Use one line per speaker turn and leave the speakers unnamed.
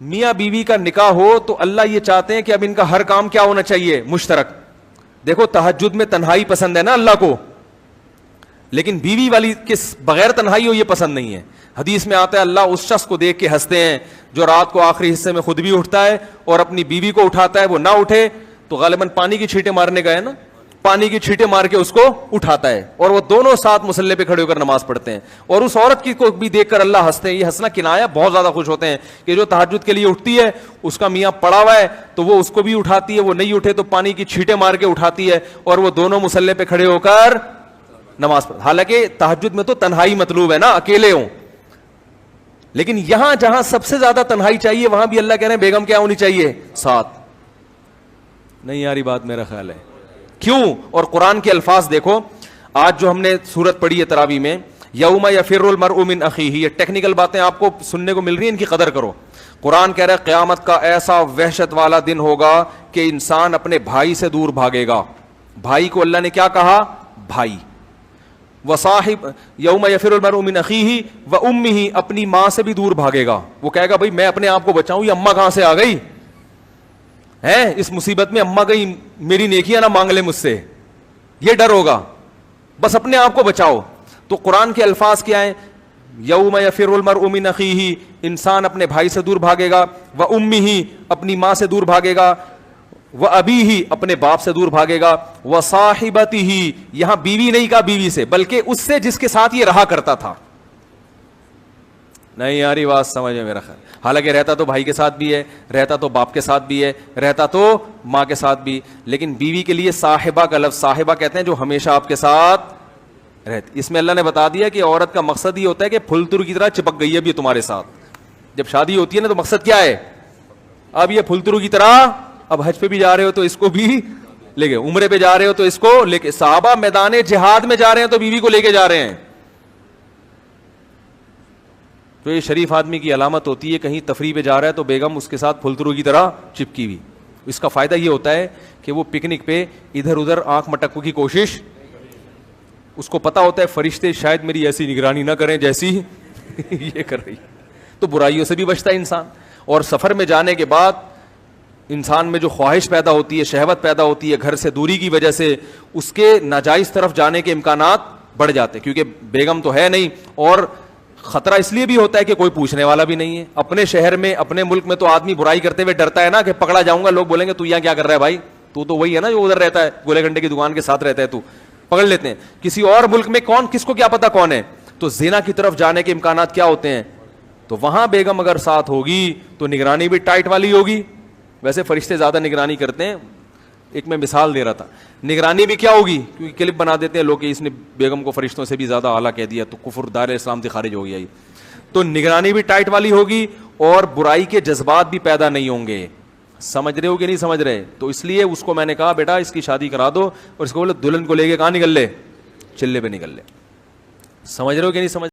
میاں بیوی کا نکاح ہو تو اللہ یہ چاہتے ہیں کہ اب ان کا ہر کام کیا ہونا چاہیے؟ مشترک. دیکھو تہجد میں تنہائی پسند ہے نا اللہ کو, لیکن بیوی والی کس بغیر تنہائی ہو یہ پسند نہیں ہے. حدیث میں آتا ہے اللہ اس شخص کو دیکھ کے ہنستے ہیں جو رات کو آخری حصے میں خود بھی اٹھتا ہے اور اپنی بیوی کو اٹھاتا ہے, وہ نہ اٹھے تو غالباً پانی کی چھینٹیں مارنے گئے نا, پانی کی چھینٹیں مار کے اس کو اٹھاتا ہے, اور وہ دونوں ساتھ مصلے پہ کھڑے ہو کر نماز پڑھتے ہیں, اور اس عورت کی کو بھی دیکھ کر اللہ ہنستے ہیں. یہ ہنسنا کنایا, بہت زیادہ خوش ہوتے ہیں کہ جو تہجد کے لیے اٹھتی ہے اس کا میاں پڑا ہوا ہے تو وہ اس کو بھی اٹھاتی ہے, وہ نہیں اٹھے تو پانی کی چھینٹیں مار کے اٹھاتی ہے, اور وہ دونوں مصلے پہ کھڑے ہو کر نماز پڑھ. حالانکہ تہجد میں تو تنہائی مطلوب ہے نا, اکیلے ہوں, لیکن یہاں جہاں سب سے زیادہ تنہائی چاہیے وہاں بھی اللہ کہہ رہے ہیں بیگم کیا ہونی چاہیے؟ ساتھ. نہیں یاری بات میرا خیال ہے. کیوں؟ اور قرآن کے الفاظ دیکھو, آج جو ہم نے سورت پڑھی ہے تراویح میں, یوم یفر المرء من اخیہ, یہ ٹیکنیکل باتیں آپ کو سننے کو مل رہی ہیں, ان کی قدر کرو. قرآن کہہ رہا ہے قیامت کا ایسا وحشت والا دن ہوگا کہ انسان اپنے بھائی سے دور بھاگے گا. بھائی کو اللہ نے کیا کہا؟ بھائی. وصاحب یوم یفر المرء من اخیہ وامہ, اپنی ماں سے بھی دور بھاگے گا. وہ کہے گا بھائی میں اپنے آپ کو بچاؤں, یہ اماں کہاں سے آ گئی ہے, اس مصیبت میں اماں گئی, میری نیکیاں نہ مانگ لے مجھ سے, یہ ڈر ہوگا, بس اپنے آپ کو بچاؤ. تو قرآن کے الفاظ کیا ہیں؟ یوم یفر المرء من اخیہ, انسان اپنے بھائی سے دور بھاگے گا, وامہ, اپنی ماں سے دور بھاگے گا, وابیہ, اپنے باپ سے دور بھاگے گا, وصاحبتہ, یہاں بیوی نہیں کہا بیوی سے بلکہ اس سے جس کے ساتھ یہ رہا کرتا تھا. نہیں یاری بات سمجھ میں میرا خیال. حالانکہ رہتا تو بھائی کے ساتھ بھی ہے, رہتا تو باپ کے ساتھ بھی ہے, رہتا تو ماں کے ساتھ بھی, لیکن بیوی کے لیے صاحبہ کا لفظ, صاحبہ کہتے ہیں جو ہمیشہ آپ کے ساتھ رہتی. اس میں اللہ نے بتا دیا کہ عورت کا مقصد یہ ہوتا ہے کہ پھل تر کی طرح چپک گئی ہے ابھی تمہارے ساتھ. جب شادی ہوتی ہے نا تو مقصد کیا ہے؟ اب یہ پھل ترو کی طرح, اب حج پہ بھی جا رہے ہو تو اس کو بھی لے کے, عمرے پہ جا رہے ہو تو اس کو لے کے, صحابہ میدان جہاد میں جا رہے ہیں تو بیوی کو لے کے جا رہے ہیں. تو یہ شریف آدمی کی علامت ہوتی ہے, کہیں تفریح پہ جا رہا ہے تو بیگم اس کے ساتھ پھلترو کی طرح چپکی ہوئی. اس کا فائدہ یہ ہوتا ہے کہ وہ پکنک پہ ادھر ادھر آنکھ مٹکنے کی کوشش, اس کو پتا ہوتا ہے فرشتے شاید میری ایسی نگرانی نہ کریں جیسی یہ کر رہی, تو برائیوں سے بھی بچتا ہے انسان. اور سفر میں جانے کے بعد انسان میں جو خواہش پیدا ہوتی ہے, شہوت پیدا ہوتی ہے گھر سے دوری کی وجہ سے, اس کے ناجائز طرف جانے کے امکانات بڑھ جاتے ہیں, کیونکہ بیگم تو ہے نہیں, اور خطرہ اس لیے بھی ہوتا ہے کہ کوئی پوچھنے والا بھی نہیں ہے. اپنے شہر میں, اپنے ملک میں تو آدمی برائی کرتے ہوئے ڈرتا ہے نا کہ پکڑا جاؤں گا, لوگ بولیں گے تو یہاں کیا کر رہا ہے بھائی, تو وہی ہے نا جو ادھر رہتا ہے, گولے گھنٹے کی دکان کے ساتھ رہتا ہے, تو پکڑ لیتے ہیں. کسی اور ملک میں کون, کس کو کیا پتا کون ہے, تو زنا کی طرف جانے کے امکانات کیا ہوتے ہیں. تو وہاں بیگم اگر ساتھ ہوگی تو نگرانی بھی ٹائٹ والی ہوگی. ویسے فرشتے زیادہ نگرانی کرتے ہیں, ایک میں مثال دے رہا تھا, نگرانی بھی کیا ہوگی, کیونکہ کلپ بنا دیتے ہیں لوگ کہ اس نے بیگم کو فرشتوں سے بھی زیادہ اعلیٰ کہہ دیا تو کفر دار اسلام سے خارج ہو گیا. تو نگرانی بھی ٹائٹ والی ہوگی اور برائی کے جذبات بھی پیدا نہیں ہوں گے. سمجھ رہے ہو کہ نہیں سمجھ رہے؟ تو اس لیے اس کو میں نے کہا بیٹا اس کی شادی کرا دو, اور اس کو بولے دلہن کو لے کے کہاں نکل لے, چلے پہ نکل لے. سمجھ رہے ہو کہ نہیں سمجھ